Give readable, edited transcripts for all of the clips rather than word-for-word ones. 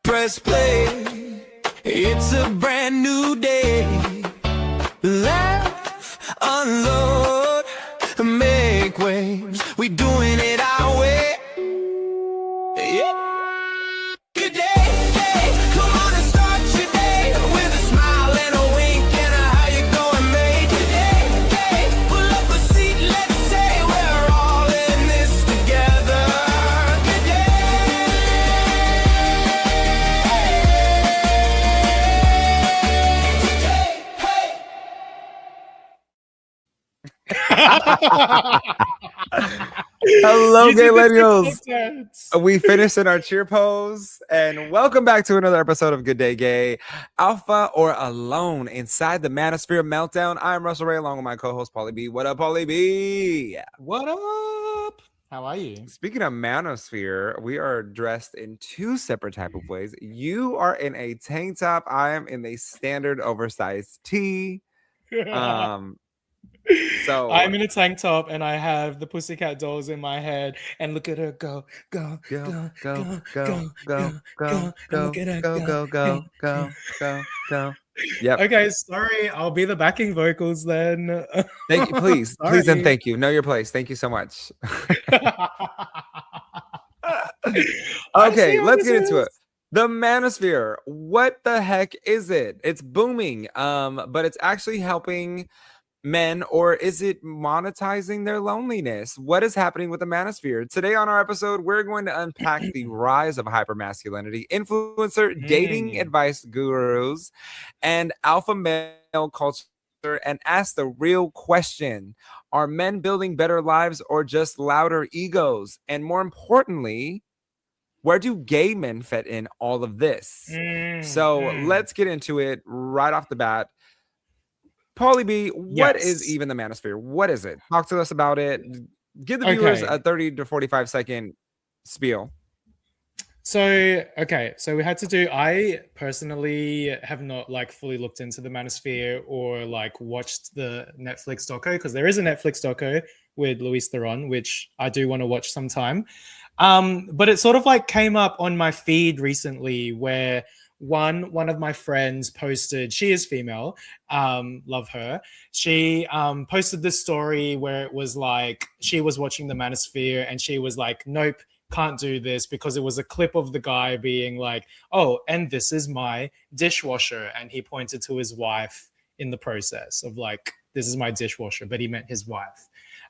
press play. It's a brand new day. Laugh, unload, make waves. We doing it our way. Yeah. Good day, hey, come on and start your day with a smile and a wink and a how you going, mate. Good day, hey, pull up a seat, let's say we're all in this together. Good day, hey. Hello, gay millennials. We finished in our cheer pose, and welcome back to another episode of Good Day Gay, Alpha or Alone inside the Manosphere Meltdown. I'm Russell Ray, along with my co-host Pauly B. What up, Pauly B? What up? How are you? Speaking of Manosphere, we are dressed in two separate type of ways. You are in a tank top. I am in a standard oversized tee. So I'm in a tank top and I have the Pussycat Dolls in my head, and look at her go. Look at her go. Yep. Okay, sorry. I'll be the backing vocals then. Thank you, please, please, and thank you. Know your place. Thank you so much. Okay, let's get into it. The Manosphere. What the heck is it? It's booming, but it's actually helping men, or is it monetizing their loneliness? What is happening with the Manosphere? Today on our episode, we're going to unpack the rise of hypermasculinity, influencer, dating advice gurus, and alpha male culture, and ask the real question: are men building better lives or just louder egos? And more importantly, where do gay men fit in all of this? So let's get into it right off the bat. Pauly B, what is even the Manosphere? What is it? Talk to us about it. Give the viewers a 30 to 45 second spiel. So we had to do, I personally have not like fully looked into the Manosphere or like watched the Netflix doco, because there is a Netflix doco with Luis Theron, which I do want to watch sometime. But it sort of like came up on my feed recently where one of my friends posted, she is female, love her. She posted this story where it was like she was watching the Manosphere and she was like, nope, can't do this, because it was a clip of the guy being like, oh, and this is my dishwasher, and he pointed to his wife in the process of like, this is my dishwasher, but he meant his wife.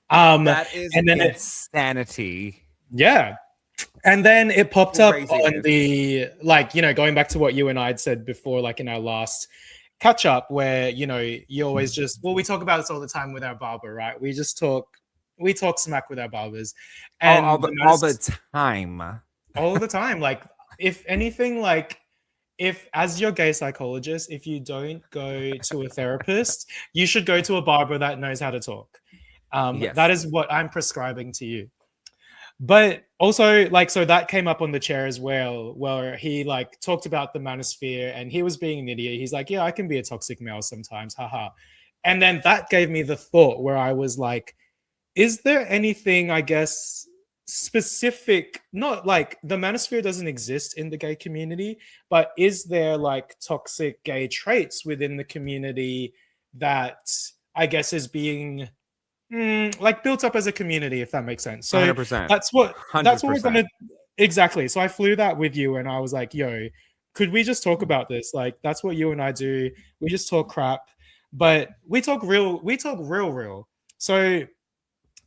That is insanity. Yeah. And then it popped up on the, like, you know, going back to what you and I had said before, like in our last catch up, where, you know, you always just, well, we talk about this all the time with our barber, right? We talk smack with our barbers. And all the time. All the time. Like, if anything, like, if as your gay psychologist, if you don't go to a therapist, you should go to a barber that knows how to talk. Yes. That is what I'm prescribing to you. But also, like, so that came up on the chair as well, where he like talked about the Manosphere and he was being an idiot. He's like, yeah, I can be a toxic male sometimes, haha. And then that gave me the thought where I was like, is there anything, I guess, specific, not like the Manosphere doesn't exist in the gay community, but is there like toxic gay traits within the community that I guess is being like built up as a community, if that makes sense? So 100%. that's what we're gonna exactly. So I flew that with you and I was like, yo, could we just talk about this? Like, that's what you and I do. We just talk crap, but we talk real. So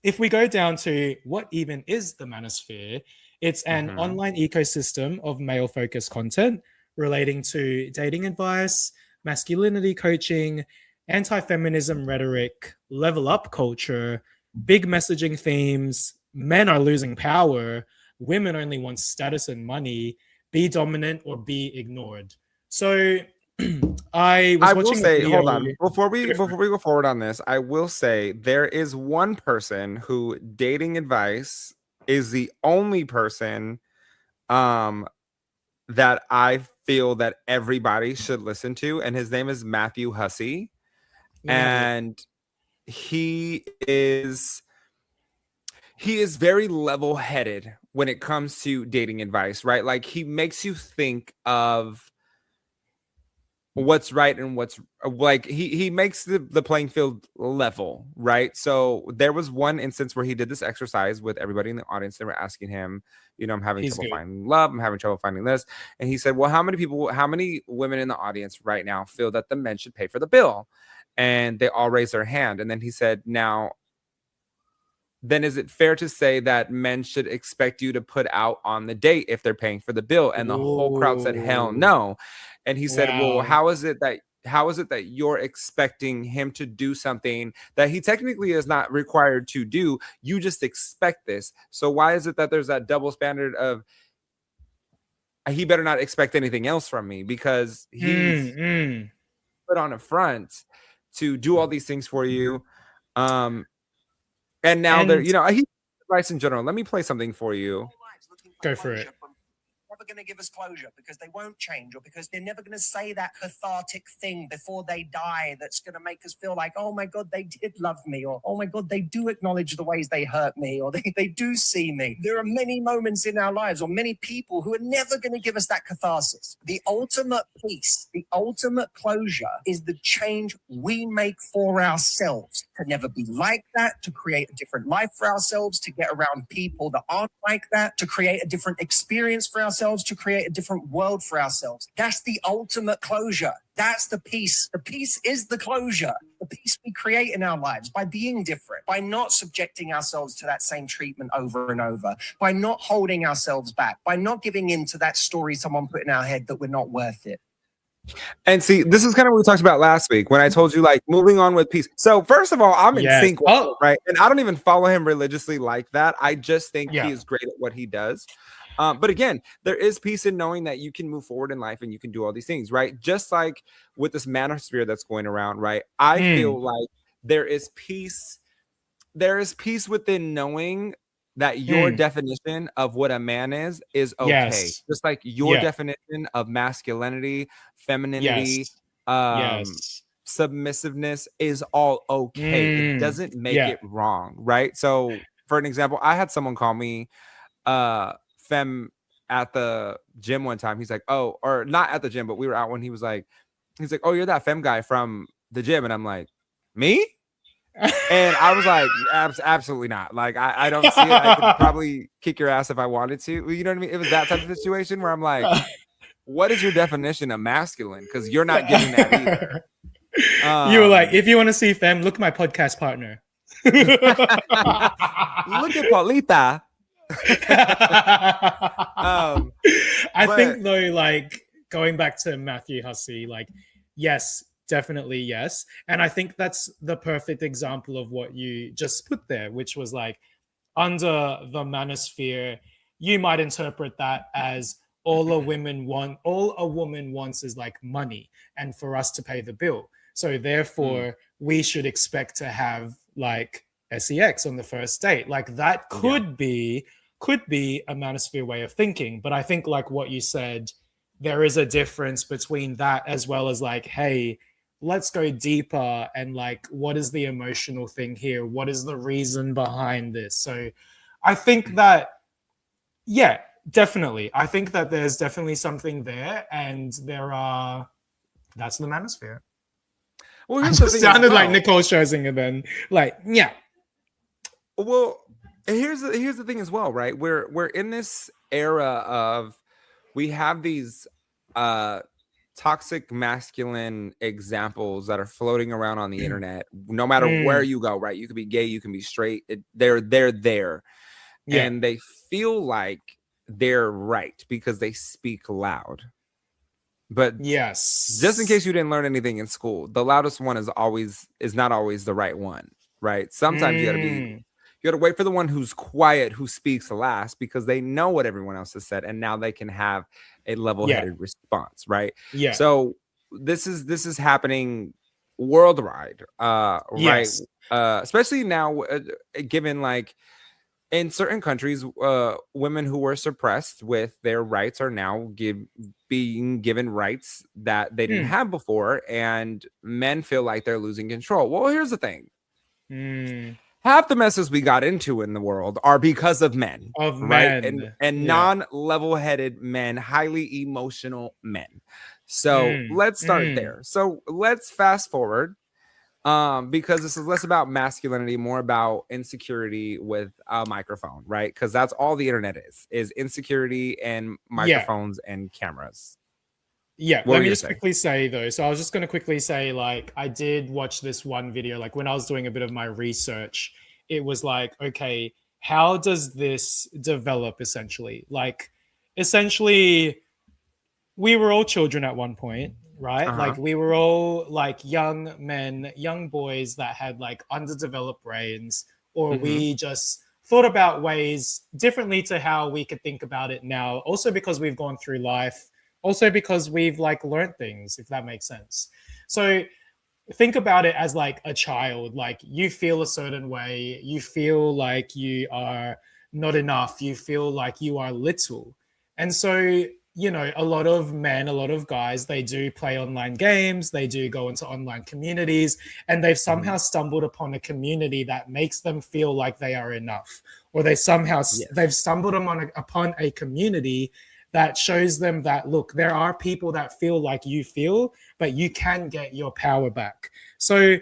if we go down to what even is the Manosphere, it's an online ecosystem of male-focused content relating to dating advice, masculinity coaching, anti-feminism rhetoric, level up culture, big messaging themes, men are losing power, women only want status and money, be dominant or be ignored. So I will say, hold on, before we go forward on this, I will say there is one person who dating advice is the only person that I feel that everybody should listen to, and his name is Matthew Hussey. And he he is very level-headed when it comes to dating advice, right? Like he makes you think of what's right and what's like he makes the playing field level, right? So there was one instance where he did this exercise with everybody in the audience. They were asking him, you know, I'm having He's trouble good. finding love, I'm having trouble finding this, and he said, well, how many women in the audience right now feel that the men should pay for the bill? And they all raised their hand. And then he said, now then is it fair to say that men should expect you to put out on the date if they're paying for the bill? And the whole crowd said, hell Ooh. no. And he said, well, Wow. how is it that you're expecting him to do something that he technically is not required to do? You just expect this. So why is it that there's that double standard of he better not expect anything else from me because he's put on a front to do all these things for you? And now they're, you know, he advice in general. Let me play something for you. Go for it. Never going to give us closure because they won't change, or because they're never going to say that cathartic thing before they die that's going to make us feel like, oh my God, they did love me, or oh my God, they do acknowledge the ways they hurt me, or they do see me. There are many moments in our lives, or many people who are never going to give us that catharsis. The ultimate peace, the ultimate closure is the change we make for ourselves to never be like that, to create a different life for ourselves, to get around people that aren't like that, to create a different experience for ourselves, to create a different world for ourselves. That's the ultimate closure. That's the peace. The peace is the closure. The peace we create in our lives by being different, by not subjecting ourselves to that same treatment over and over, by not holding ourselves back, by not giving in to that story someone put in our head that we're not worth it. And see, this is kind of what we talked about last week when I told you, like, moving on with peace. So first of all, I'm in sync with him, right? And I don't even follow him religiously like that. I just think he is great at what he does. But again, there is peace in knowing that you can move forward in life and you can do all these things, right? Just like with this manosphere that's going around, right? I feel like there is peace. There is peace within knowing that your definition of what a man is okay. Just like your definition of masculinity, femininity, submissiveness is all okay. It doesn't make it wrong, right? So for an example, I had someone call me femme at the gym one time. He's like, oh, or not at the gym, but we were out when he's like, oh, you're that femme guy from the gym. And I'm like, me? And I was like, absolutely not. Like, I don't see it. I could probably kick your ass if I wanted to. You know what I mean? It was that type of situation where I'm like, what is your definition of masculine? Because you're not giving that either. You were like, if you want to see femme, look at my podcast partner. Look at Paulita. I think though, like going back to Matthew Hussey, like, yes, definitely yes. And I think that's the perfect example of what you just put there, which was like, under the manosphere, you might interpret that as all a woman wants is like money and for us to pay the bill. So therefore, we should expect to have like sex on the first date. Like that could be a manosphere way of thinking. But I think like what you said, there is a difference between that as well as like, hey, let's go deeper and like, what is the emotional thing here? What is the reason behind this? So I think that, yeah, definitely. I think that there's definitely something there, and that's the manosphere. Well, it just sounded like Nicole Scherzinger then. Like, yeah. Well, here's the thing as well, right? We're in this era of, we have these toxic masculine examples that are floating around on the internet. No matter where you go, right? You can be gay, you can be straight. They're there, and they feel like they're right because they speak loud. But yes, just in case you didn't learn anything in school, the loudest one is not always the right one, right? Sometimes you gotta wait for the one who's quiet, who speaks last, because they know what everyone else has said, and now they can have a level-headed response, right? Yeah. So this is happening worldwide, right? Especially now, given like in certain countries, women who were suppressed with their rights are now being given rights that they didn't have before, and men feel like they're losing control. Well, here's the thing. half the messes we got into in the world are because of men, Of right? men. And Yeah. non-level-headed men, highly emotional men. So let's start there. So let's fast forward, because this is less about masculinity, more about insecurity with a microphone, right? Because that's all the internet is insecurity and microphones and cameras. Yeah, What let were me you just saying? quickly say though. So I was just going to quickly say, like, I did watch this one video, like when I was doing a bit of my research, it was like, okay, how does this develop essentially? Like, essentially, we were all children at one point, right? Like, we were all like young men, young boys that had like underdeveloped brains, or we just thought about ways differently to how we could think about it now. Also, because we've gone through life, also because we've like learned things, if that makes sense. So think about it as like a child. Like, you feel a certain way, you feel like you are not enough, you feel like you are little. And so, you know, a lot of men, a lot of guys, they do play online games, they do go into online communities, and they've somehow stumbled upon a community that makes them feel like they are enough, or they somehow they've stumbled upon a community that shows them that, look, there are people that feel like you feel, but you can get your power back. So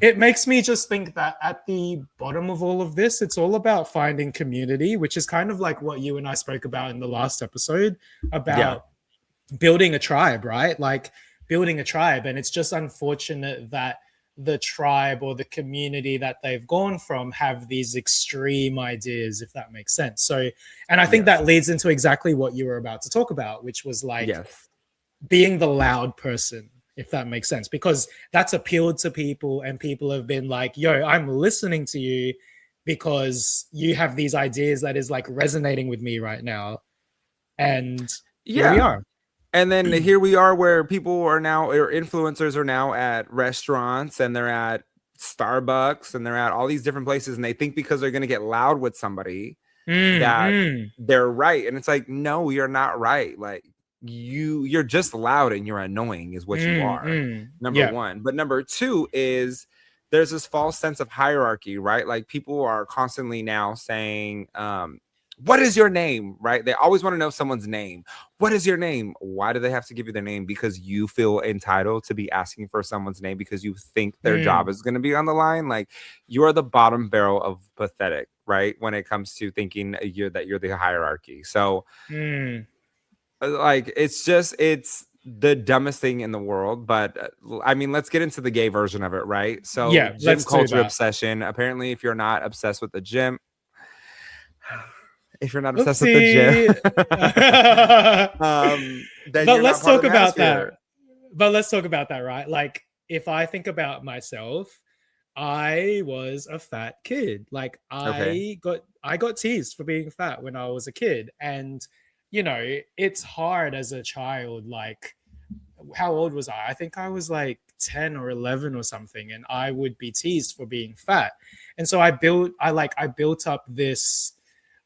it makes me just think that at the bottom of all of this, it's all about finding community, which is kind of like what you and I spoke about in the last episode about building a tribe, right? Like, building a tribe. And it's just unfortunate that the tribe or the community that they've gone from have these extreme ideas, if that makes sense. So, and I think that leads into exactly what you were about to talk about, which was like being the loud person, if that makes sense, because that's appealed to people, and people have been like, yo, I'm listening to you because you have these ideas that is like resonating with me right now. And here we are. And then here we are, where people are now, or influencers are now at restaurants, and they're at Starbucks, and they're at all these different places, and they think because they're going to get loud with somebody that they're right. And it's like, no, you're not right. Like, you're just loud and you're annoying is what you are. Number one. But number two is there's this false sense of hierarchy, right? Like, people are constantly now saying, what is your name, right? They always want to know someone's name. What is your name? Why do they have to give you their name? Because you feel entitled to be asking for someone's name because you think their job is going to be on the line. Like, you are the bottom barrel of pathetic, right? When it comes to thinking you're the hierarchy. So like, it's the dumbest thing in the world. But I mean, let's get into the gay version of it, right? So gym culture obsession. Apparently, if you're not obsessed with the gym, then But let's talk about that. But let's talk about that, right? Like, if I think about myself, I was a fat kid. Like, I got teased for being fat when I was a kid. And, you know, it's hard as a child. Like, how old was I? I think I was like 10 or 11 or something, and I would be teased for being fat. And so I built up this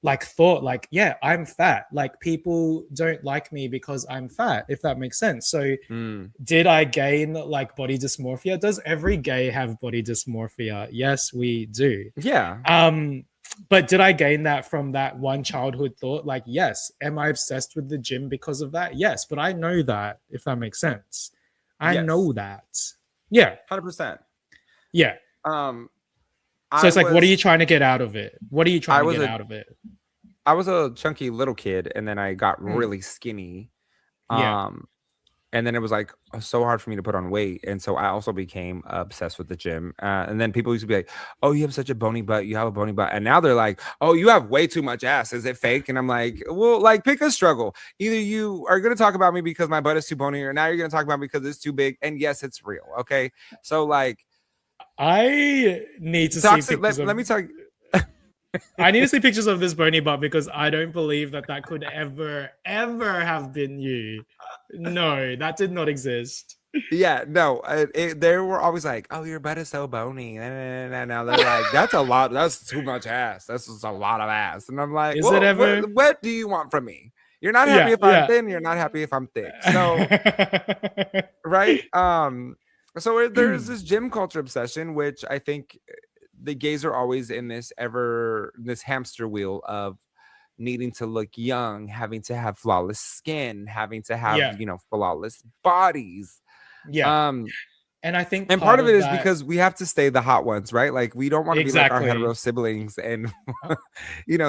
like thought, like, yeah, I'm fat. Like, people don't like me because I'm fat, if that makes sense. So did I gain like body dysmorphia? Does every gay have body dysmorphia? Yes, we do. But did I gain that from that one childhood thought? Like, yes. Am I obsessed with the gym because of that? Yes. But I know that, if that makes sense. I know that. Yeah. 100%. Yeah. So it's like, what are you trying to get out of it? What are you trying to get out of it? I was a chunky little kid, and then I got really skinny. And then it was like so hard for me to put on weight. And so I also became obsessed with the gym. And then people used to be like, oh, you have such a bony butt. You have a bony butt. And now they're like, oh, you have way too much ass. Is it fake? And I'm like, well, like, pick a struggle. Either you are going to talk about me because my butt is too bony, or now you're going to talk about me because it's too big. And yes, it's real. Okay. So like, I need to see pictures let me talk. I need to see pictures of this bony butt, because I don't believe that could ever have been you. No, that did not exist. Yeah, no, they were always like, oh, your butt is so bony. Now they're like, that's a lot. That's too much ass. That's just a lot of ass. And I'm like, is it ever? What do you want from me? You're not happy if I'm thin. You're not happy if I'm thick. So, right. So there's this gym culture obsession, which I think the gays are always in this hamster wheel of needing to look young, having to have flawless skin, having to have, Yeah. flawless bodies. Yeah. And I think And part of it is because we have to stay the hot ones, right? Like we don't want to be like our hetero siblings and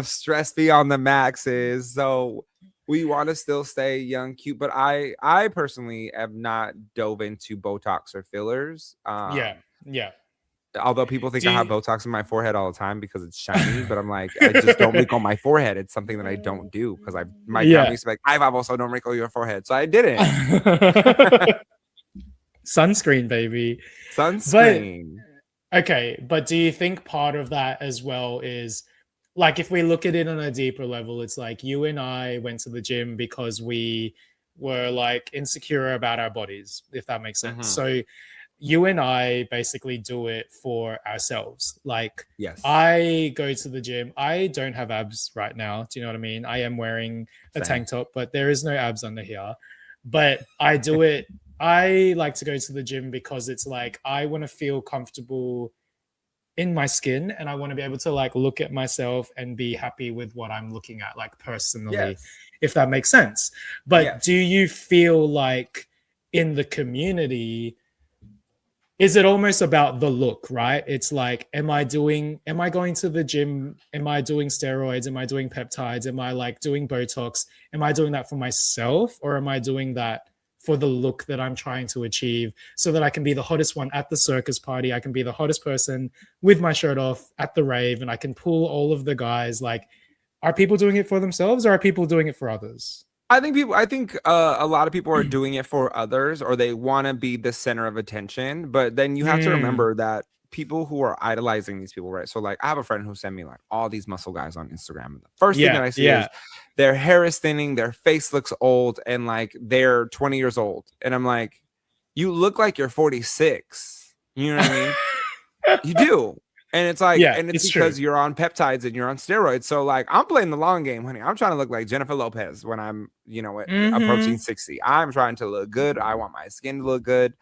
stress beyond the maxes. So we want to still stay young, cute. But I personally have not dove into Botox or fillers. Yeah. Although people think I have Botox in my forehead all the time because it's shiny, but I'm like, I just don't wrinkle my forehead. It's something that I don't do because my family used to be like, I've also don't wrinkle your forehead. So I didn't. Sunscreen, baby. Sunscreen. But do you think part of that as well is like if we look at it on a deeper level, it's like you and I went to the gym because we were like insecure about our bodies, if that makes sense. So you and I basically do it for ourselves. Like, yes, I go to the gym. I don't have abs right now. Do you know what I mean? I am wearing a tank top, but there is no abs under here. But I do it. I like to go to the gym because it's like I want to feel comfortable in my skin and I want to be able to like look at myself and be happy with what I'm looking at, like personally, if that makes sense. But do you feel like in the community, is it almost about the look, right? It's like, am I going to the gym? Am I doing steroids? Am I doing peptides? Am I like doing Botox? Am I doing that for myself or am I doing that for the look that I'm trying to achieve so that I can be the hottest one at the circus party? I can be the hottest person with my shirt off at the rave and I can pull all of the guys. Like, are people doing it for themselves or are people doing it for others? I think a lot of people are doing it for others or they want to be the center of attention. But then you have to remember that people who are idolizing these people, right? So like I have a friend who sent me like all these muscle guys on Instagram. And the first thing that I see is their hair is thinning, their face looks old, and like they're 20 years old. And I'm like, you look like you're 46. You know what I mean? You do. And it's like, and it's because you're on peptides and you're on steroids. So like, I'm playing the long game, honey. I'm trying to look like Jennifer Lopez when I'm, approaching 60. I'm trying to look good. I want my skin to look good.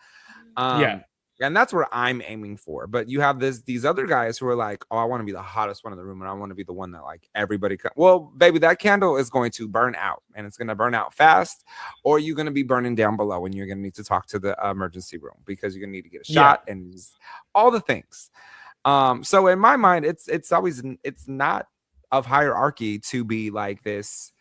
And that's what I'm aiming for. But you have these other guys who are like, oh, I want to be the hottest one in the room. And I want to be the one that like everybody. Well, baby, that candle is going to burn out and it's going to burn out fast, or you're going to be burning down below and you're going to need to talk to the emergency room because you're going to need to get a shot and all the things. So in my mind, it's not of hierarchy to be like this.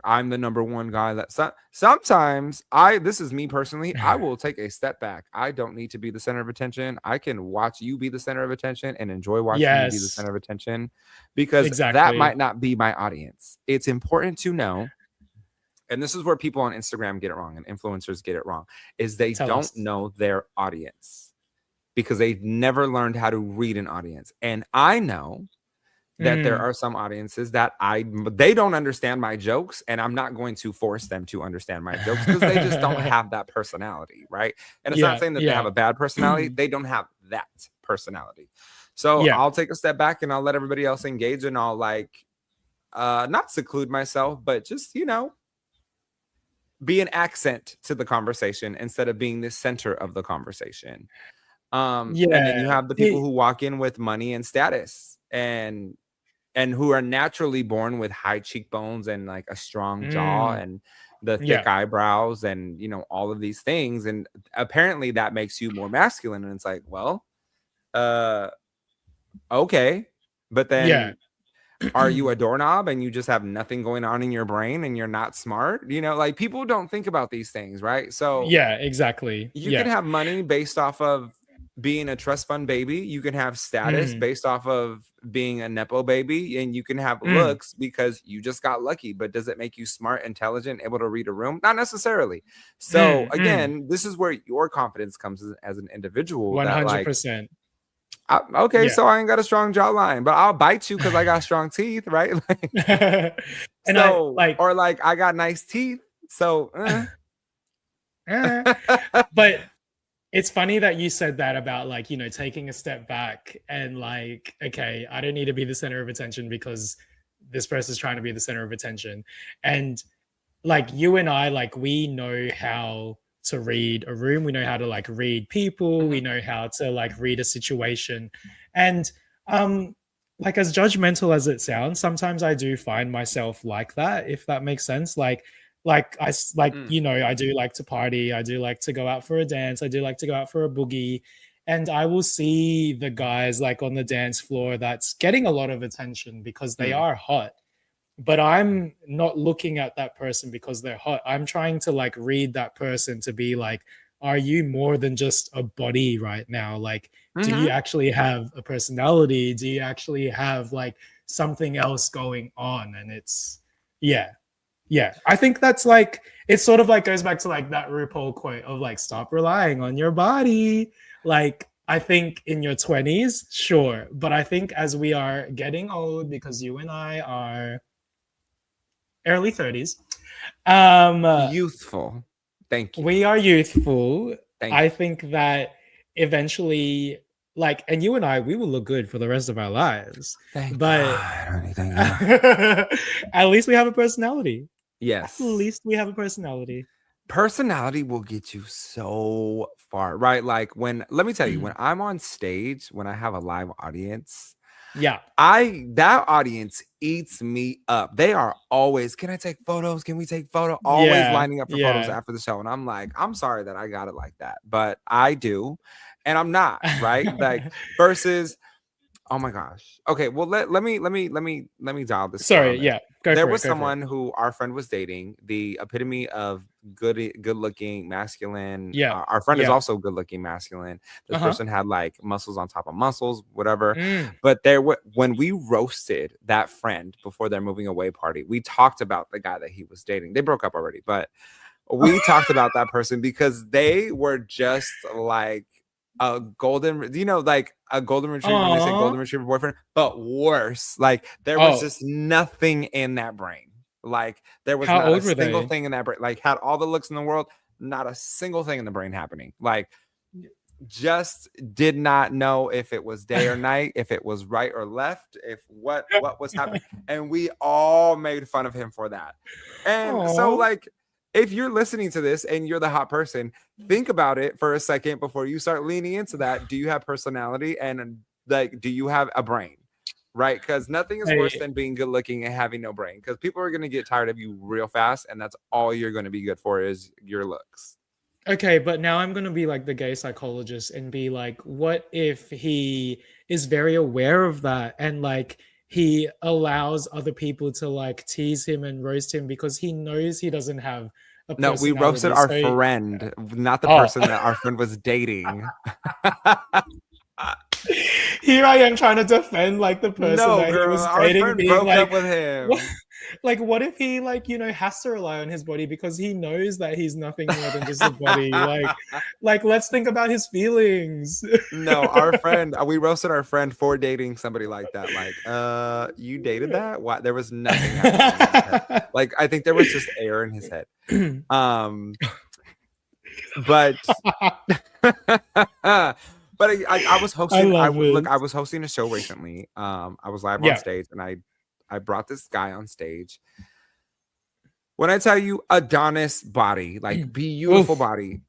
I'm the number one guy. That sometimes this is me personally. I will take a step back. I don't need to be the center of attention. I can watch you be the center of attention and enjoy watching you be the center of attention because that might not be my audience. It's important to know. And this is where people on Instagram get it wrong and influencers get it wrong is they don't know their audience. Because they've never learned how to read an audience. And I know that there are some audiences that they don't understand my jokes, and I'm not going to force them to understand my jokes because they just don't have that personality, right? And it's not saying that they have a bad personality. They don't have that personality. So I'll take a step back and I'll let everybody else engage and I'll like not seclude myself, but just, be an accent to the conversation instead of being the center of the conversation. And then you have the people who walk in with money and status and who are naturally born with high cheekbones and like a strong jaw and the thick eyebrows and all of these things, and apparently that makes you more masculine. And it's like, well, okay, but then are you a doorknob and you just have nothing going on in your brain and you're not smart? Like people don't think about these things, right? So exactly. You can have money based off of being a trust fund baby. You can have status based off of being a nepo baby, and you can have looks because you just got lucky. But does it make you smart, intelligent, able to read a room? Not necessarily. So again, this is where your confidence comes as an individual. 100%. So I ain't got a strong jawline, but I'll bite you because I got strong teeth, right? And I got nice teeth. So, but it's funny that you said that about like, taking a step back and like, okay, I don't need to be the center of attention because this person's trying to be the center of attention. And like you and I, like we know how to read a room. We know how to like read people. We know how to like read a situation. And Like as judgmental as it sounds, sometimes I do find myself like that, if that makes sense. Like you know, I do like to party, I do like to go out for a dance, I do like to go out for a boogie, and I will see the guys like on the dance floor that's getting a lot of attention because they are hot, but I'm not looking at that person because they're hot. I'm trying to like read that person to be like, are you more than just a body right now? Like, do you actually have a personality? Do you actually have like something else going on? And it's, yeah. I think that's like, it sort of like goes back to like that RuPaul quote of like, stop relying on your body. Like, I think in your 20s, sure. But I think as we are getting old, because you and I are early 30s, Youthful. Thank you. we are youthful. Thank I you. think that eventually, like, and you and I, we will look good for the rest of our lives. Thank But God, honey, thank God. at least we have a personality. Yes. At least we have a personality. Personality will get you so far, right? Like let me tell you, when I'm on stage, when I have a live audience, Yeah. that audience eats me up. They are always, can I take photos? Can we take photos? Always lining up for photos after the show. And I'm like, I'm sorry that I got it like that, but I do. And I'm not, right? Like versus, oh my gosh. Okay, well let me dial this. Sorry, yeah. There was someone who our friend was dating, the epitome of good looking, masculine. Yeah. Our friend is also good looking, masculine. This person had like muscles on top of muscles, whatever. But when we roasted that friend before their moving away party, we talked about the guy that he was dating. They broke up already, but we talked about that person because they were just like a golden, you know, like a golden retriever. When they say golden retriever boyfriend, but worse. Like there was just nothing in that brain. Like there was not a single thing in that brain. Like had all the looks in the world, not a single thing in the brain happening. Like just did not know if it was day or night, if it was right or left, if what was happening. And we all made fun of him for that. And so like, if you're listening to this and you're the hot person, think about it for a second before you start leaning into that. Do you have personality? And like, do you have a brain? Right? Because nothing is worse than being good looking and having no brain. Because people are going to get tired of you real fast. And that's all you're going to be good for is your looks. Okay, but now I'm going to be like the gay psychologist and be like, what if he is very aware of that and like he allows other people to like tease him and roast him because he knows he doesn't have a personality? No, we roasted our friend, not the person that our friend was dating. Here I am trying to defend like the person that he was dating. Our friend broke up with him. Like, what if he like, you know, has to rely on his body because he knows that he's nothing more than just a body. Like let's think about his feelings. No, our friend, we roasted our friend for dating somebody like that. Like, you dated that? What? There was nothing happening. Like, I think there was just air in his head. But but I was hosting. I was hosting a show recently. I was live on stage, and I brought this guy on stage. When I tell you Adonis body, like beautiful body,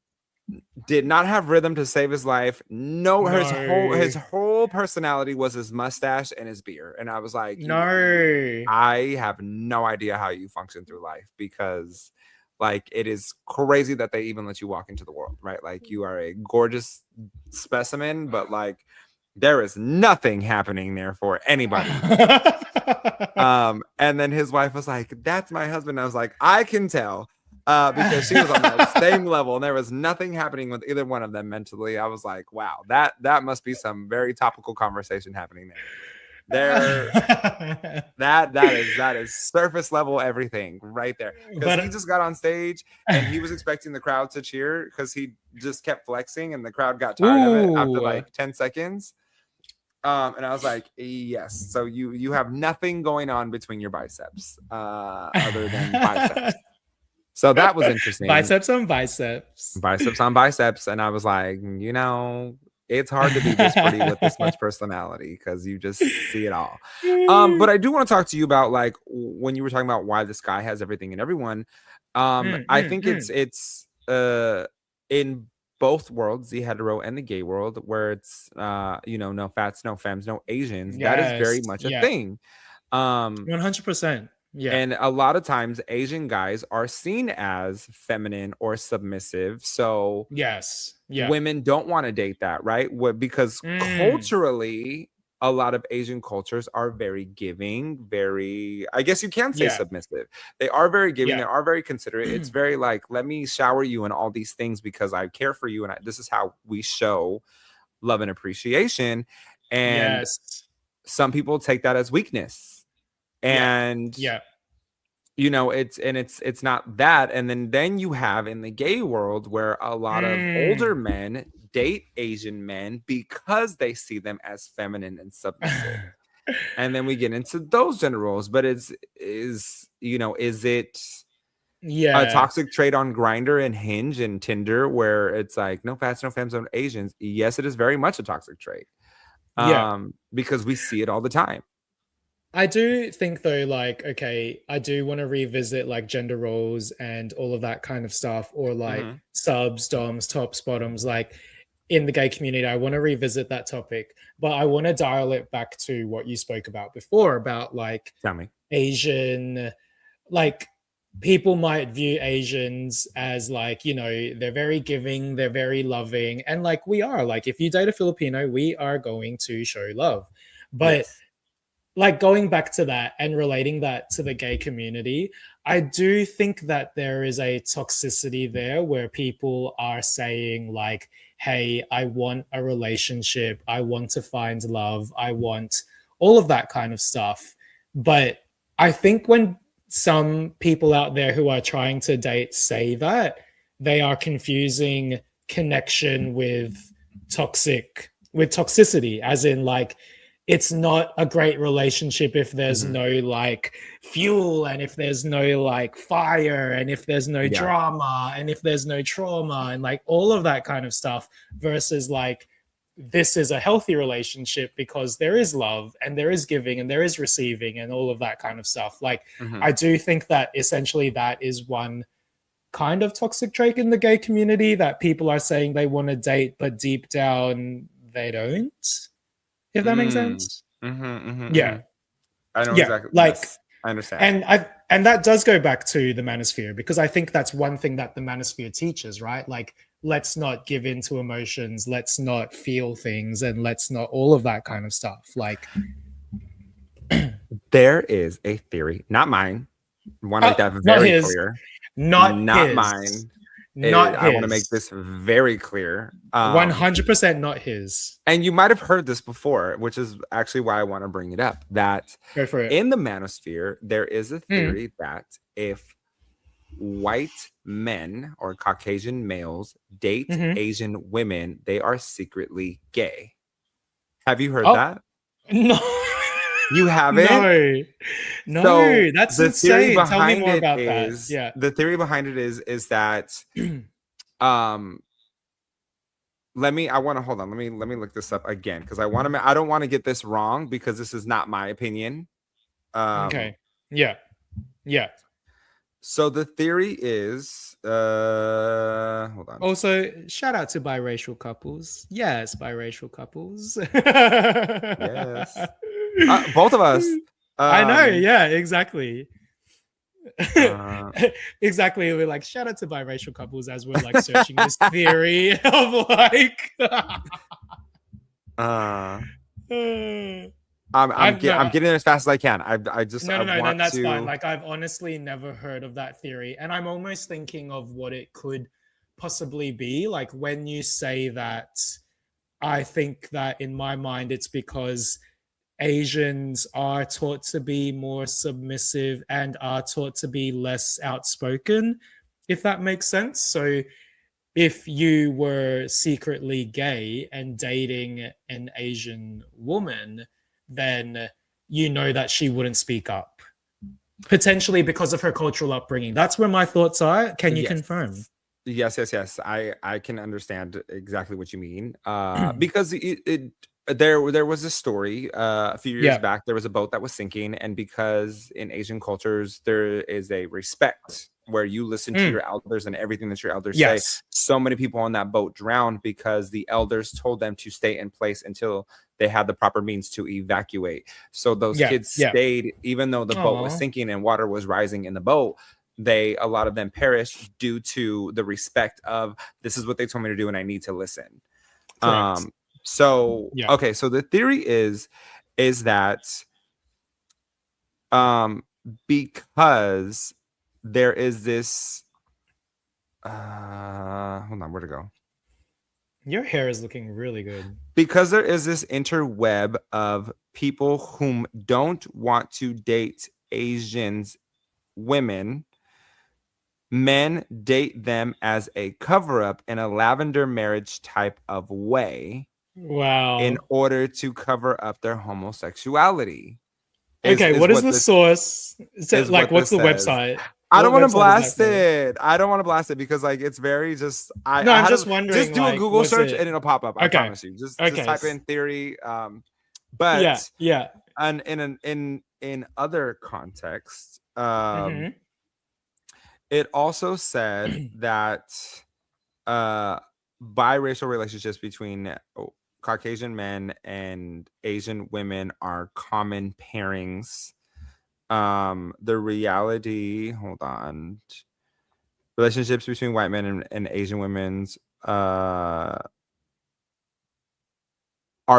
did not have rhythm to save his life. No, his whole personality was his mustache and his beard. And I was like, no, I have no idea how you function through life because like it is crazy that they even let you walk into the world, right? Like you are a gorgeous specimen, but like there is nothing happening there for anybody. And then his wife was like, that's my husband. I was like, I can tell because she was on the same level and there was nothing happening with either one of them mentally. I was like, wow, that must be some very topical conversation happening there. That is surface level everything right there. Because he just got on stage and he was expecting the crowd to cheer because he just kept flexing and the crowd got tired of it after like 10 seconds. And I was like, yes. So you have nothing going on between your biceps other than biceps. So that was interesting. Biceps on biceps. Biceps on biceps. And I was like, you know, it's hard to be this pretty with this much personality because you just see it all. But I do want to talk to you about like when you were talking about why this guy has everything and everyone. I think it's in both worlds, the hetero and the gay world, where it's no fats, no femmes, no Asians. That is very Yes. much a Yeah. thing. 100%. Yeah. And a lot of times Asian guys are seen as feminine or submissive. So Yes. Yeah. women don't want to date that, right? Because culturally, a lot of Asian cultures are very giving, very, I guess you can say submissive. They are very giving. They are very considerate. It's very like, let me shower you and all these things because I care for you. And this is how we show love and appreciation. And some people take that as weakness. And it's not that. And then you have in the gay world where a lot of older men date Asian men because they see them as feminine and submissive. And then we get into those gender roles. But is it a toxic trait on Grindr and Hinge and Tinder where it's like no fats, no femmes, no Asians? Yes, it is very much a toxic trait. Because we see it all the time. I do think though, like, okay, I do want to revisit like gender roles and all of that kind of stuff, or like subs, doms, tops, bottoms, like in the gay community. I want to revisit that topic, but I want to dial it back to what you spoke about before about like Asian, like people might view Asians as like, they're very giving, they're very loving. And like we are, like if you date a Filipino, we are going to show love. But like going back to that and relating that to the gay community, I do think that there is a toxicity there where people are saying like, hey, I want a relationship. I want to find love. I want all of that kind of stuff. But I think when some people out there who are trying to date say that, they are confusing connection with toxicity, as in like, it's not a great relationship if there's no like fuel, and if there's no like fire, and if there's no drama, and if there's no trauma, and like all of that kind of stuff, versus like this is a healthy relationship because there is love and there is giving and there is receiving and all of that kind of stuff. Like I do think that essentially that is one kind of toxic trait in the gay community, that people are saying they want to date but deep down they don't. If that makes sense. I know exactly. Like, I understand. And that does go back to the Manosphere, because I think that's one thing that the Manosphere teaches, right? Like, let's not give in to emotions, let's not feel things, and let's not all of that kind of stuff. Like, there is a theory, not mine. I want to make that very clear. Not his. Mine. I want to make this very clear. 100% not his. And you might have heard this before, which is actually why I want to bring it up. That Go for it. In the Manosphere, there is a theory that if white men or Caucasian males date Asian women, they are secretly gay. Have you heard that? No. You haven't? No, so that's the insane. Theory Tell behind me more it about is, that. Yeah. The theory behind it is that I want to hold on. Let me look this up again, because I don't want to get this wrong, because this is not my opinion. Okay. Yeah. So the theory is hold on. Also, shout out to biracial couples. Yes, biracial couples. Yes. Both of us. I know, yeah, exactly. Exactly. We're like, shout out to biracial couples as we're like searching this theory of like I'm getting there as fast as I can. I just no, that's fine. Like, I've honestly never heard of that theory, and I'm almost thinking of what it could possibly be. Like, when you say that, I think that in my mind it's because Asians are taught to be more submissive and are taught to be less outspoken, if that makes sense. So if you were secretly gay and dating an Asian woman, then you know that she wouldn't speak up, potentially because of her cultural upbringing. That's where my thoughts are. Can you confirm? Yes. I can understand exactly what you mean. Because there was a story a few years back. There was a boat that was sinking, and because in Asian cultures there is a respect where you listen to your elders and everything that your elders say. Yes. So many people on that boat drowned because the elders told them to stay in place until they had the proper means to evacuate. So those kids stayed, even though the boat was sinking and water was rising in the boat. A lot of them perished due to the respect of, this is what they told me to do and I need to listen. Correct. Okay, so the theory is that because there is this hold on, where'd it go? Your hair is looking really good. Because there is this interweb of people whom don't want to date Asians women. Men date them as a cover-up in a lavender marriage type of way. Wow. In order to cover up their homosexuality. Okay, what is the source? Like, what's the website? I don't want to blast it. I don't want to blast it because, like, it's very just. I'm just wondering. Just do a Google search and it'll pop up. I promise you. Just type in theory. But and in other contexts, it also said that biracial relationships between Caucasian men and Asian women are common pairings. The reality, hold on. Relationships between white men and Asian women's are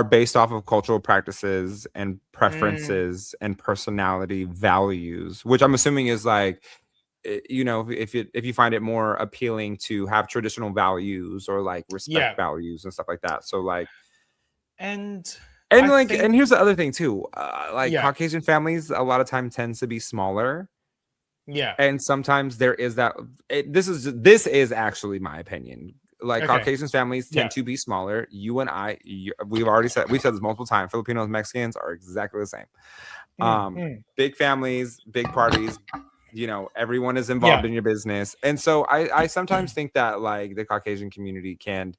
based off of cultural practices and preferences and personality values, which I'm assuming is like, you know, if you find it more appealing to have traditional values or like respect values and stuff like that. So like, and here's the other thing too, Caucasian families a lot of times tends to be smaller. Yeah. And sometimes there is that, this is actually my opinion. Like Caucasian families tend to be smaller. You and we've said this multiple times. Filipinos, Mexicans are exactly the same. Big families, big parties, you know, everyone is involved in your business. And so I sometimes think that like the Caucasian community can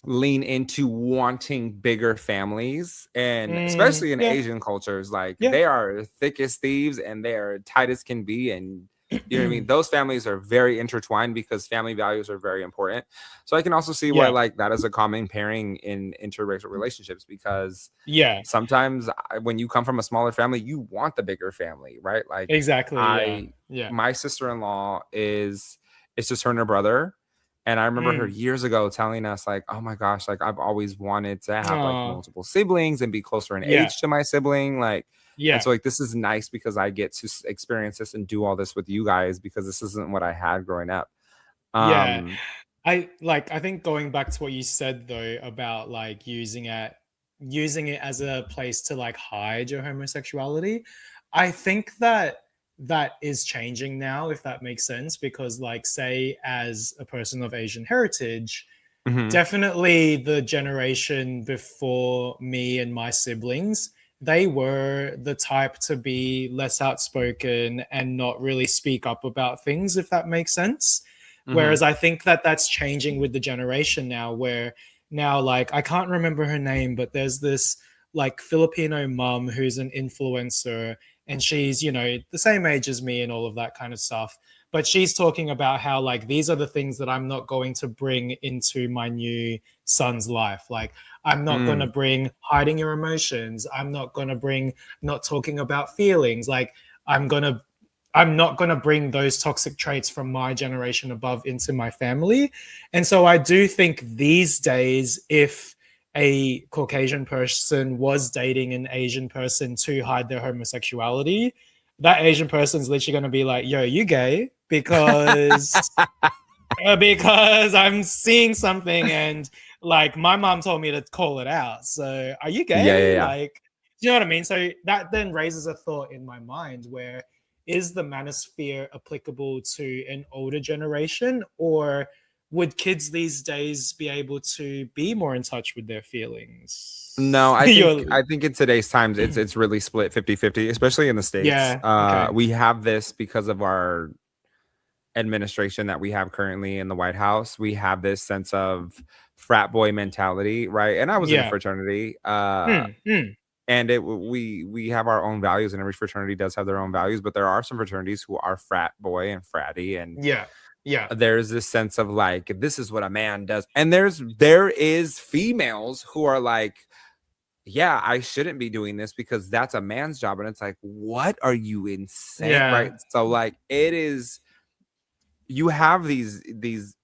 lean into wanting bigger families, and especially in Asian cultures, like they are thick as thieves and they are tight as can be, and you know what I mean, those families are very intertwined because family values are very important. So I can also see why like that is a common pairing in interracial relationships, because sometimes when you come from a smaller family, you want the bigger family, right? Like exactly. My sister-in-law it's just her and her brother. And I remember her years ago telling us like, oh my gosh, like I've always wanted to have like multiple siblings and be closer in age to my sibling. Like, and so like, this is nice because I get to experience this and do all this with you guys, because this isn't what I had growing up. I think going back to what you said though, about like using it as a place to like hide your homosexuality. I think that is changing now, if that makes sense, because like, say, as a person of Asian heritage, definitely the generation before me and my siblings, they were the type to be less outspoken and not really speak up about things, if that makes sense. Whereas I think that that's changing with the generation now, where now, like, I can't remember her name, but there's this like Filipino mom who's an influencer, and she's, you know, the same age as me and all of that kind of stuff. But she's talking about how like, these are the things that I'm not going to bring into my new son's life. Like, I'm not going to bring hiding your emotions. I'm not going to bring not talking about feelings. Like, I'm not going to bring those toxic traits from my generation above into my family. And so I do think these days, if a Caucasian person was dating an Asian person to hide their homosexuality, that Asian person's literally going to be like, yo, you gay? Because because I'm seeing something, and like my mom told me to call it out. So are you gay? Like, do you know what I mean? So that then raises a thought in my mind, where is the manosphere applicable to an older generation, or would kids these days be able to be more in touch with their feelings? No, I think in today's times, it's really split 50-50, especially in the States. We have this because of our administration that we have currently in the White House. We have this sense of frat boy mentality, right? And I was in a fraternity. and we have our own values, and every fraternity does have their own values, but there are some fraternities who are frat boy and fratty, and there's this sense of like, this is what a man does, and there is females who are like, yeah, I shouldn't be doing this because that's a man's job. And it's like, what, are you insane? Yeah. Right. So like, it is, you have these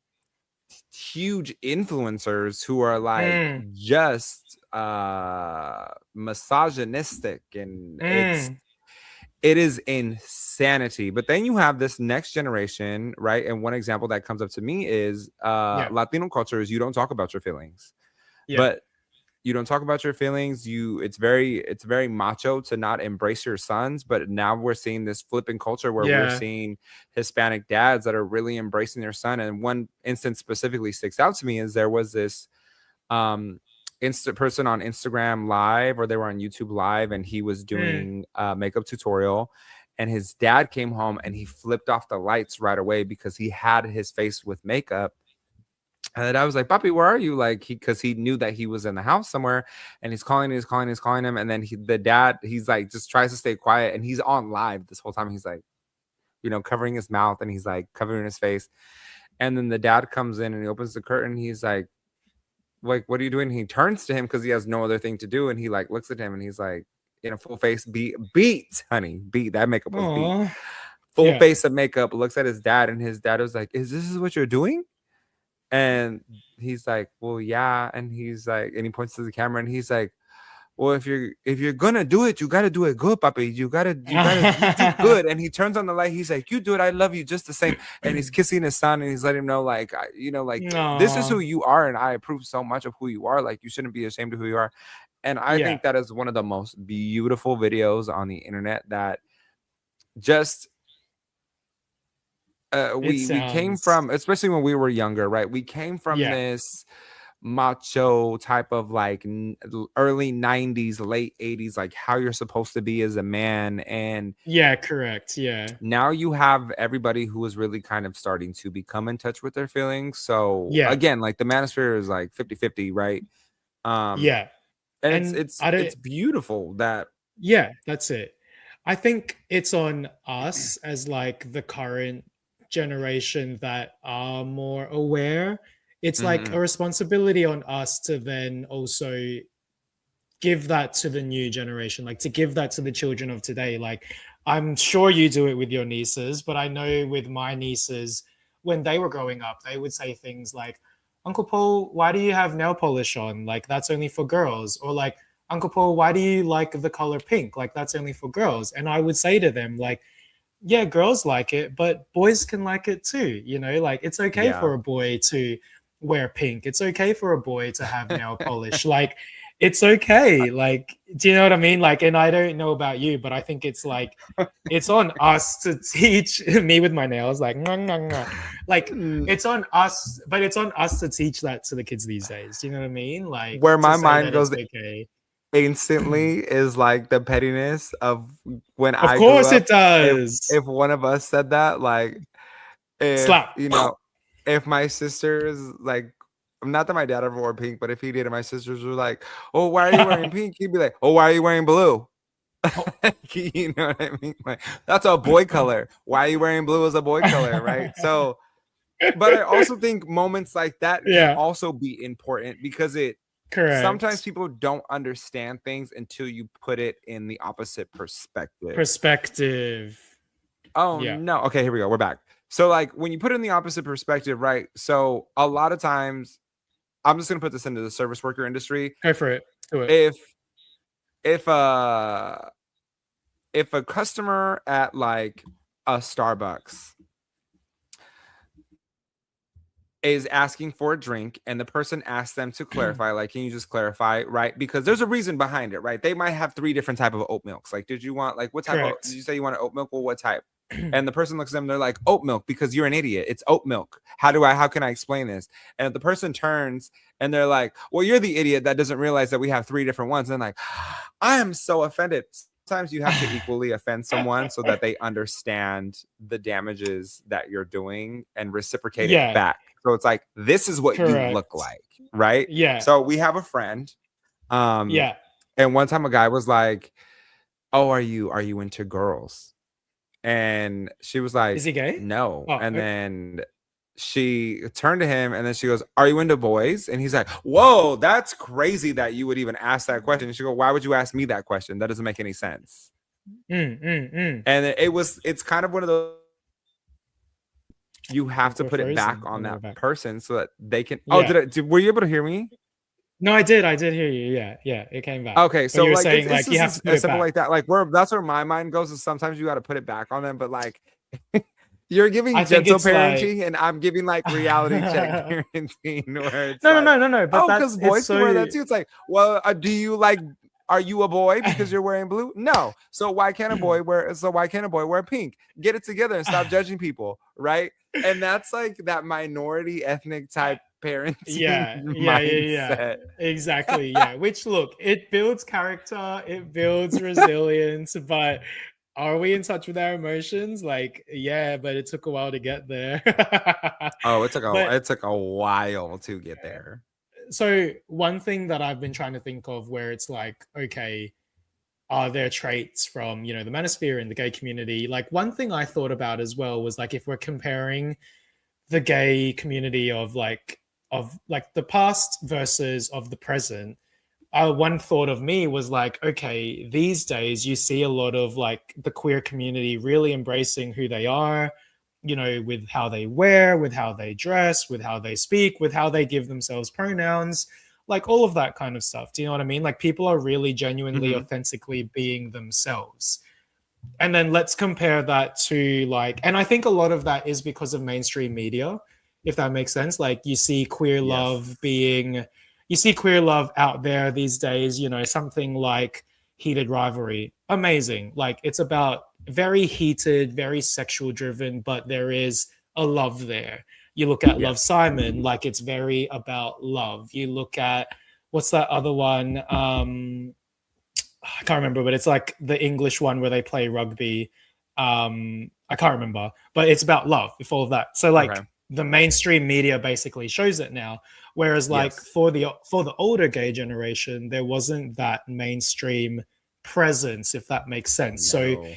huge influencers who are like just misogynistic, and it is insanity. But then you have this next generation, right? And one example that comes up to me is Latino culture is you don't talk about your feelings. But you don't talk about your feelings. It's very macho to not embrace your sons. But now we're seeing this flipping culture where we're seeing Hispanic dads that are really embracing their son. And one instance specifically sticks out to me is there was this person on Instagram Live, or they were on YouTube Live, and he was doing a makeup tutorial, and his dad came home and he flipped off the lights right away because he had his face with makeup. And I was like, Papi, where are you? Like, because he knew that he was in the house somewhere, and he's calling him. And then the dad, he's like, just tries to stay quiet. And he's on live this whole time. He's like, covering his mouth, and he's like covering his face. And then the dad comes in and he opens the curtain. He's like, what are you doing? And he turns to him because he has no other thing to do. And he like looks at him and he's like, in a full face beat, honey, beat. That makeup was beat. Full face of makeup, looks at his dad, and his dad was like, is this what you're doing? And he's like, well, yeah. And he's like, and he points to the camera, and he's like, well, if you're gonna do it, you gotta do it good, papi. You gotta do good. And he turns on the light. He's like, you do it. I love you just the same. And he's kissing his son, and he's letting him know, like, this is who you are, and I approve so much of who you are. Like, you shouldn't be ashamed of who you are. And I think that is one of the most beautiful videos on the internet that just. We came from, especially when we were younger, right? We came from this macho type of like early 90s, late 80s, like how you're supposed to be as a man. And correct. Now you have everybody who is really kind of starting to become in touch with their feelings. So again, like the manosphere is like 50-50, right? And it's beautiful that that's it. I think it's on us as like the current generation that are more aware. It's like a responsibility on us to then also give that to the new generation, like to give that to the children of today. Like, I'm sure you do it with your nieces, but I know with my nieces, when they were growing up, they would say things like, Uncle Paul, why do you have nail polish on? Like, that's only for girls. Or like, Uncle Paul, why do you like the color pink? Like, that's only for girls. And I would say to them, like, yeah, girls like it, but boys can like it too. Like, it's okay for a boy to wear pink. It's okay for a boy to have nail polish. Like, it's okay. Like, do you know what I mean? Like, and I don't know about you, but I think it's like, it's on us to teach me with my nails. Like, like it's on us, but it's on us to teach that to the kids these days. Do you know what I mean? Like, where my mind goes instantly is like the pettiness of when I of course it does. If one of us said that, like, if, slap, if my sisters, like, not that my dad ever wore pink, but if he did and my sisters were like, oh, why are you wearing pink? He'd be like, oh, why are you wearing blue? You know what I mean? Like, that's a boy color. Why are you wearing blue as a boy color? Right. So, but I also think moments like that can also be important because sometimes people don't understand things until you put it in the opposite perspective. Oh, no. Okay, here we go. We're back. So, like, when you put it in the opposite perspective, right? So, a lot of times, I'm just going to put this into the service worker industry. Go for it. Do it. If a customer at, like, a Starbucks is asking for a drink and the person asks them to clarify, like, can you just clarify, right? Because there's a reason behind it, right? They might have 3 different type of oat milks. Like, did you want, like, what type did you say you want an oat milk? Well, what type? And the person looks at them, they're like, oat milk, because you're an idiot. It's oat milk. How can I explain this? And if the person turns and they're like, well, you're the idiot that doesn't realize that we have 3 different ones. And like, I am so offended. Sometimes you have to equally offend someone so that they understand the damages that you're doing and reciprocate it back. So it's like, this is what you look like, right? Yeah. So we have a friend. And one time a guy was like, "Oh, are you into girls?" And she was like, Is he gay? "No." Oh, And okay. then she turned to him and then she goes, "Are you into boys?" And he's like, "Whoa, that's crazy that you would even ask that question." And she go, "Why would you ask me that question? That doesn't make any sense." And it's kind of one of those, you have to We're put it back frozen. on We're that back. person so that they can. Yeah. Oh, were you able to hear me? No, I did hear you. Yeah, it came back. Okay, But so you were like saying it's like you just have to put as it simple back. like that. Like that's where my mind goes, is sometimes you got to put it back on them. But like, you're giving I think gentle it's like parenting, and I'm giving like reality check parenting, where it's no, like, no, no, no, no. But oh, because it's boys can wear that so too. It's like, well, do you like? Are you a boy because you're wearing blue? No. So why can't a boy wear pink? Get it together and stop judging people, right? And that's like that minority ethnic type parenting yeah. mindset. Exactly. Yeah. Which look, it builds character, it builds resilience, but are we in touch with our emotions? Like, yeah, but it took a while to get there. Oh, But it took a while to get there. so one thing that I've been trying to think of where it's like, okay, are there traits from, the manosphere and the gay community? Like one thing I thought about as well was like if we're comparing the gay community of like the past versus of the present, one thought of me was like, okay, these days you see a lot of like the queer community really embracing who they are, with how they wear, with how they dress, with how they speak, with how they give themselves pronouns, like all of that kind of stuff. Do you know what I mean? Like people are really genuinely, authentically being themselves. And then let's compare that to like, and I think a lot of that is because of mainstream media, if that makes sense. Like you see queer love out there these days, something like Heated Rivalry, amazing. Like it's about very heated, very sexual driven, but there is a love there. You look at Love Simon, like it's very about love. You look at what's that other one? I can't remember, but it's like the English one where they play rugby. I can't remember, but it's about love, with all of that. So like the mainstream media basically shows it now. Whereas like for the older gay generation, there wasn't that mainstream presence, if that makes sense. So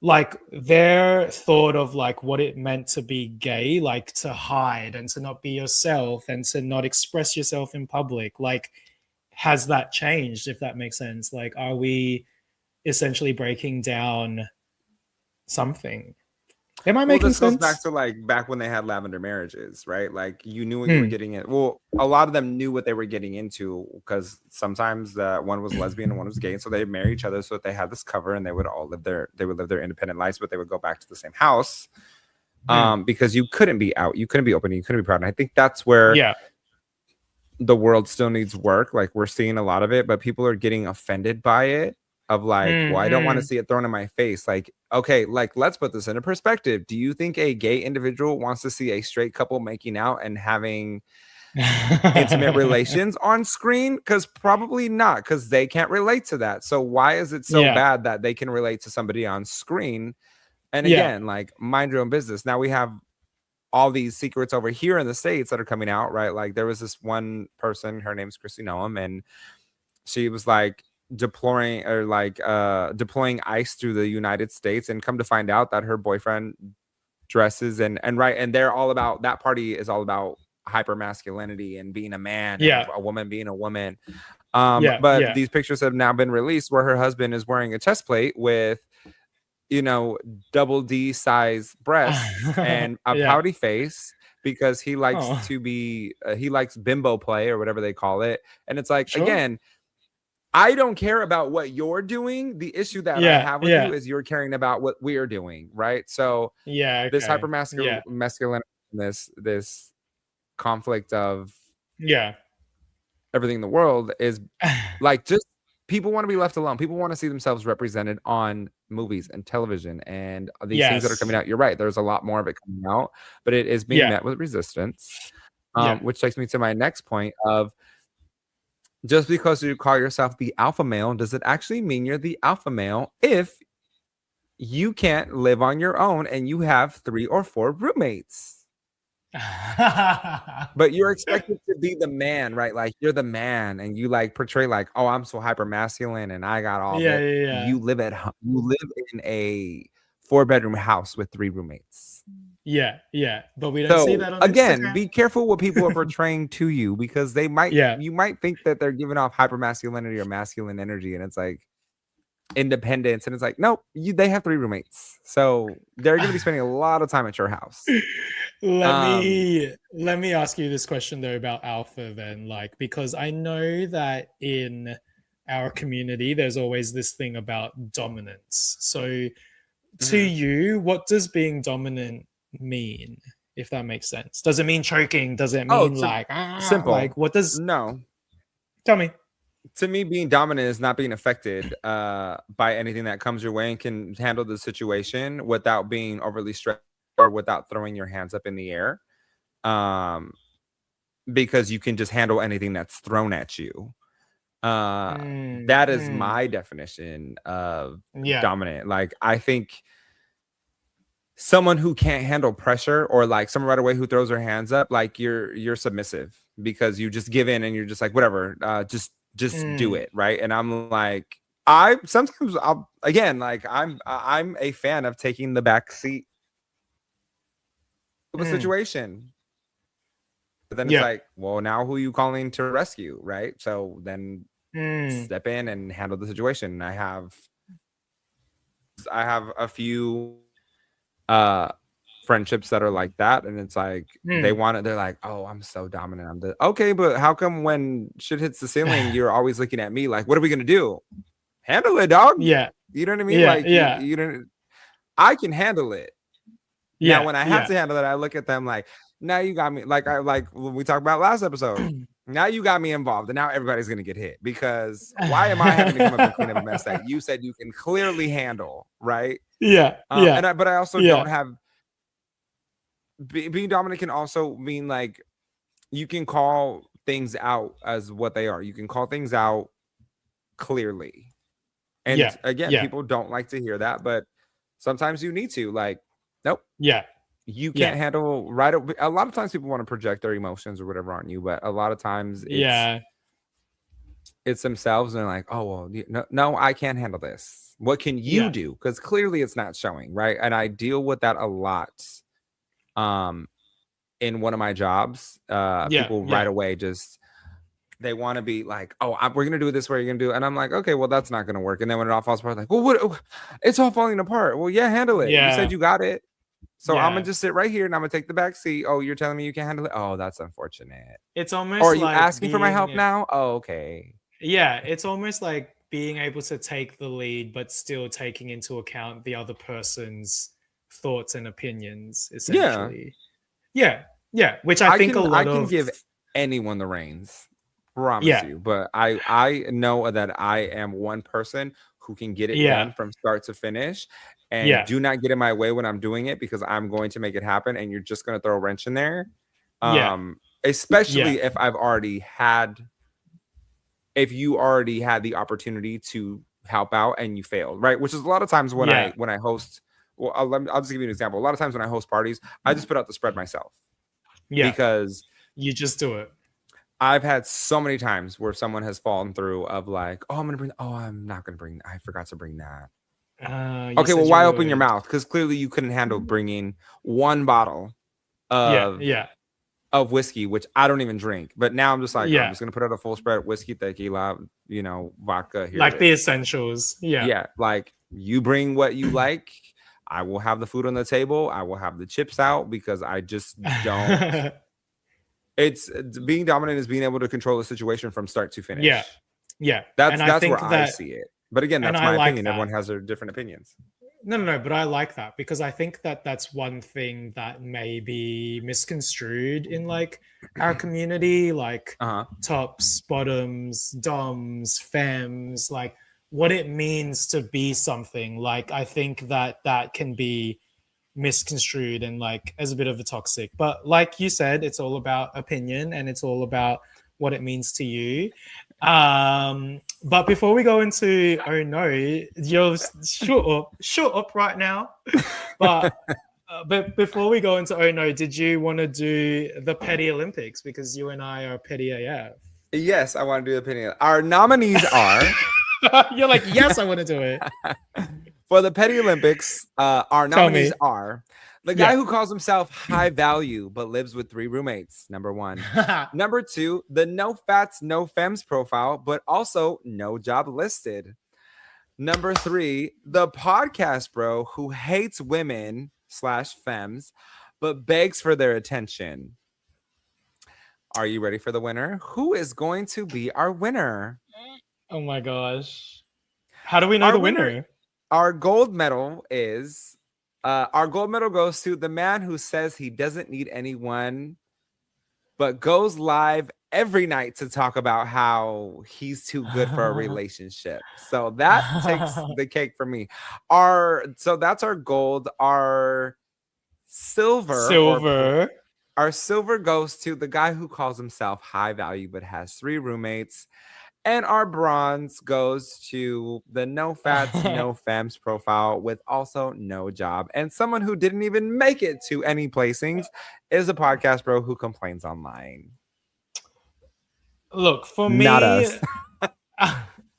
like their thought of like what it meant to be gay, like to hide and to not be yourself and to not express yourself in public, like has that changed, if that makes sense? Like are we essentially breaking down something? Am I making sense? This goes back to like back when they had lavender marriages, right? Like you knew what you were getting in. Well, a lot of them knew what they were getting into because sometimes one was lesbian and one was gay, and so they marry each other so that they had this cover and they would live their independent lives, but they would go back to the same house because you couldn't be out, you couldn't be open, you couldn't be proud. And I think that's where the world still needs work. Like we're seeing a lot of it, but people are getting offended by it. Of like, well, I don't want to see it thrown in my face. Like, okay, like let's put this into perspective. Do you think a gay individual wants to see a straight couple making out and having intimate relations on screen? Because probably not, because they can't relate to that. So why is it so bad that they can relate to somebody on screen? And again, like mind your own business. Now we have all these secrets over here in the States that are coming out, right? Like there was this one person, her name's Chrissy Noam, and she was like deploying deploying ICE through the United States, and come to find out that her boyfriend dresses and they're all about, that party is all about hyper masculinity and being a man and a woman being a woman. But these pictures have now been released where her husband is wearing a chest plate with double D size breasts and a pouty face because he likes to be he likes bimbo play or whatever they call it. And it's like, again, I don't care about what you're doing. The issue that I have with you is you're caring about what we're doing, right? So this hyper masculinity, this conflict of everything in the world is like, just people want to be left alone. People want to see themselves represented on movies and television and these things that are coming out. You're right. There's a lot more of it coming out, but it is being met with resistance, which takes me to my next point of, just because you call yourself the alpha male, does it actually mean you're the alpha male if you can't live on your own and you have 3 or 4 roommates? But you're expected to be the man, right? Like you're the man, and you like portray like, oh, I'm so hyper masculine, and I got all Yeah, that. yeah, yeah. You live you live in a 4-bedroom house with 3 roommates. Yeah, yeah. But we don't see So that on again, Instagram. be careful what people are portraying to you, because they might, Yeah. you might think that they're giving off hyper masculinity or masculine energy, and it's like independence, and it's like, nope, they have 3 roommates, so they're going to be spending a lot of time at your house. Let me ask you this question though about alpha then, like, because I know that in our community there's always this thing about dominance. So to you, what does being dominant mean, if that makes sense? Does it mean choking? Does it mean like simple? Like, what does? No. Tell me. To me, being dominant is not being affected by anything that comes your way, and can handle the situation without being overly stressed or without throwing your hands up in the air, because you can just handle anything that's thrown at you. That is my definition of dominant. Like, I think someone who can't handle pressure, or like someone right away who throws their hands up, like you're submissive, because you just give in and you're just like, whatever, just do it, right? And I'm like, I'm a fan of taking the back seat of a situation. But then it's like, well, now who are you calling to rescue, right? So then step in and handle the situation. I have a few friendships that are like that, and it's like they're like, oh, I'm so dominant, okay, but how come when shit hits the ceiling you're always looking at me like, what are we gonna do? Handle it, dog. You know what I mean? You don't, I can handle it. Now when I have to handle it, I look at them like, now you got me, like when we talked about last episode, now you got me involved, and now everybody's gonna get hit, because why am I having to come up and clean up a mess that you said you can clearly handle, right? But I also don't have, being dominant can also mean like you can call things out as what they are. You can call things out clearly, and again, people don't like to hear that, but sometimes you need to, like, nope, you can't handle right. A lot of times people want to project their emotions or whatever on you, but a lot of times it's themselves, and they're like, oh, well, no, I can't handle this. What can you do? Because clearly it's not showing, right? And I deal with that a lot. In one of my jobs, people right away just, they want to be like, oh, we're gonna do it this way, you're gonna do it, and I'm like, okay, well, that's not gonna work. And then when it all falls apart, like, well, what? It's all falling apart. Well, handle it. You said you got it, so I'm gonna just sit right here and I'm gonna take the back seat. Oh, you're telling me you can't handle it? Oh, that's unfortunate. It's almost, or are you asking for my help now? Oh, okay. It's almost like being able to take the lead, but still taking into account the other person's thoughts and opinions, essentially. Which I think I can give anyone the reins, promise you, but I know that I am one person who can get it done from start to finish, and do not get in my way when I'm doing it, because I'm going to make it happen, and you're just going to throw a wrench in there. Especially if you already had the opportunity to help out and you failed, right? Which is a lot of times when I host. Well, I'll just give you an example. A lot of times when I host parties, I just put out the spread myself. Because you just do it. I've had so many times where someone has fallen through of like, oh, I'm not gonna bring, I forgot to bring that. Okay, well, why open your mouth? Because clearly you couldn't handle bringing one bottle of whiskey, which I don't even drink. But now I'm just like, I'm just gonna put out a full spread: whiskey, tequila, vodka. Here, like the essentials. Like, you bring what you like. I will have the food on the table. I will have the chips out, because I just don't. It's being dominant is being able to control the situation from start to finish. That's where I see it. But again, that's my opinion. Everyone has their different opinions. No, but I like that, because I think that that's one thing that may be misconstrued in like our community, like tops, bottoms, doms, femmes, like what it means to be something. Like, I think that can be misconstrued and like as a bit of a toxic, but like you said, it's all about opinion, and it's all about what it means to you. But before we go into, oh no, you're shut up right now. But But before we go into oh no, did you want to do the Petty Olympics? Because you and I are petty AF. Yes, I want to do the opinion. Our nominees are You're like, yes, I want to do it. for the Petty Olympics. Our Tell nominees me. are the guy Yeah. who calls himself high value but lives with 3 roommates. Number 1. Number 2, the no fats, no femmes profile, but also no job listed. Number 3, the podcast bro who hates women / femmes, but begs for their attention. Are you ready for the winner? Who is going to be our winner? Oh my gosh. How do we know Our the winner- winner? Our gold medal is our gold medal goes to the man who says he doesn't need anyone, but goes live every night to talk about how he's too good for a relationship. So that takes the cake for me. So that's our gold. Our silver. Our silver goes to the guy who calls himself high value but has 3 roommates. And our bronze goes to the no fats, no femmes profile with also no job. And someone who didn't even make it to any placings is a podcast bro who complains online. Look, for me, Not us.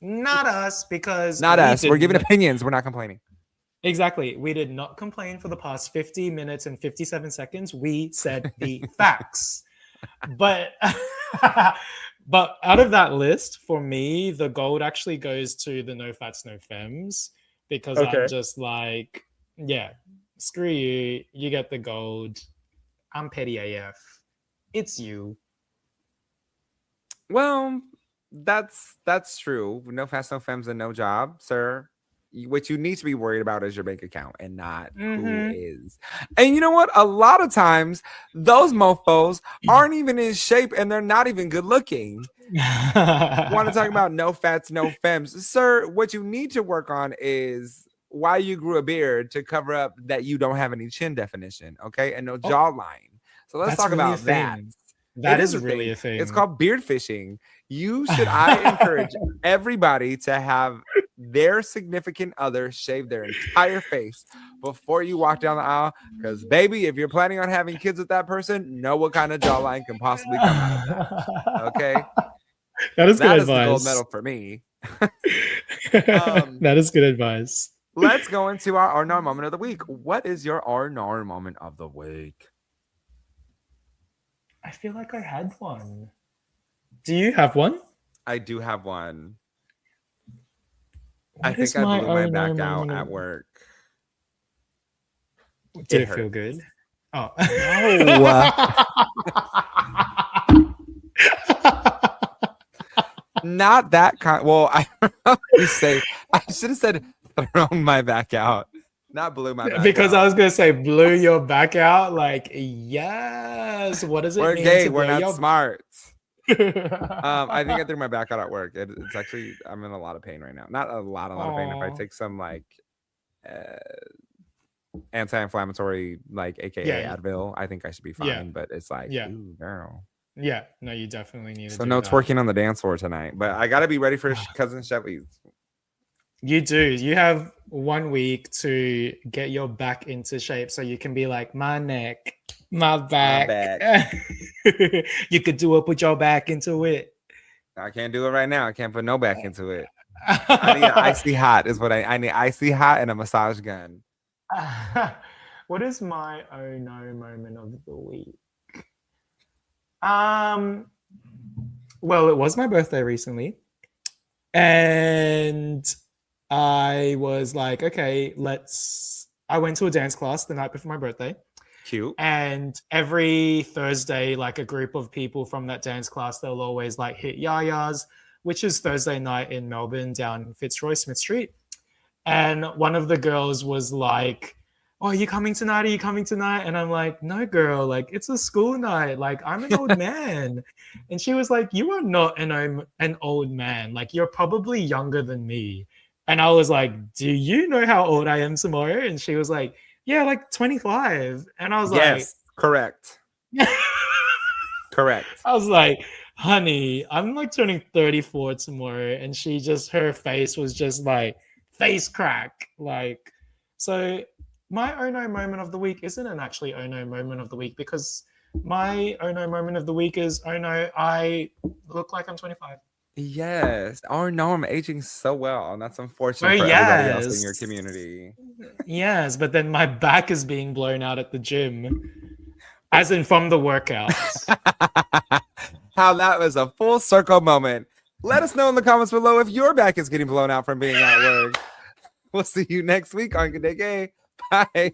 not us, because Not we us. We're did giving not- opinions. We're not complaining. Exactly. We did not complain for the past 50 minutes and 57 seconds. We said the facts. But but out of that list, for me, the gold actually goes to the no fats, no femmes, because Okay. I'm just like, yeah, screw you. You get the gold. I'm petty AF. It's you. Well, that's true. No fast, no femmes, and no job, sir. What you need to be worried about is your bank account and not who is. And you know what? A lot of times those mofos aren't even in shape and they're not even good looking. Want to talk about no fats, no femmes, sir? What you need to work on is why you grew a beard to cover up that you don't have any chin definition, okay, and no jawline. So let's That's talk really a about that. thing. That It is a really thing. a thing. It's called beard fishing. I encourage everybody to have their significant other shave their entire face before you walk down the aisle. Because, baby, if you're planning on having kids with that person, know what kind of jawline can possibly come out of that. Okay? That is good That is the advice. gold medal for me. That is good advice. Let's go into our R&R moment of the week. What is your R&R moment of the week? I feel like I had one. Do you have one? I do have one. What I is think I blew my R&R back out moment at of- work. Did It it feel hurts. good? Oh. Not that kind. Well, I should have said thrown my back out, not blew my back Because out. I was gonna say blew your back out. Like, yes. What does it We're mean? gay. To We're blow not your... smart. I think I threw my back out at work. It's actually, I'm in a lot of pain right now. Not a lot of pain. If I Aw. take some like anti-inflammatory, like AKA Yeah. Advil, I think I should be fine. Yeah. But it's like, Yeah. ooh, girl. Yeah, no, you definitely need to. So do no that. twerking on the dance floor tonight. But I got to be ready for cousin Chevy's. You do. You have 1 week to get your back into shape so you can be like, my neck, my back. You could do it, put your back into it. I can't do it right now. I can't put no back into it. I need an icy hot is what I need. Icy hot and a massage gun. What is my oh no moment of the week? Well, it was my birthday recently, and I was like, okay, I went to a dance class the night before my birthday. Cute. And every Thursday, like a group of people from that dance class, they'll always like hit Yaya's, which is Thursday night in Melbourne down Fitzroy Smith Street. And one of the girls was like, oh, are you coming tonight? Are you coming tonight? And I'm like, no, girl, like it's a school night. Like I'm an old man. And she was like, you are not an old man. Like you're probably younger than me. And I was like, do you know how old I am tomorrow? And she was like, yeah, like 25. And I was Yes, correct. like, Correct. I was like, honey, I'm like turning 34 tomorrow. And her face was just like face crack. Like, so my oh no moment of the week isn't an actually oh no moment of the week, because my oh no moment of the week is, oh no, I look like I'm 25. Yes. Oh no, I'm aging so well, and that's unfortunate Oh, for everybody else in your yes. community. Yes, but then my back is being blown out at the gym, as in from the workouts. How that was a full circle moment. Let us know in the comments below if your back is getting blown out from being at work. We'll see you next week on Good Day Gay. Bye.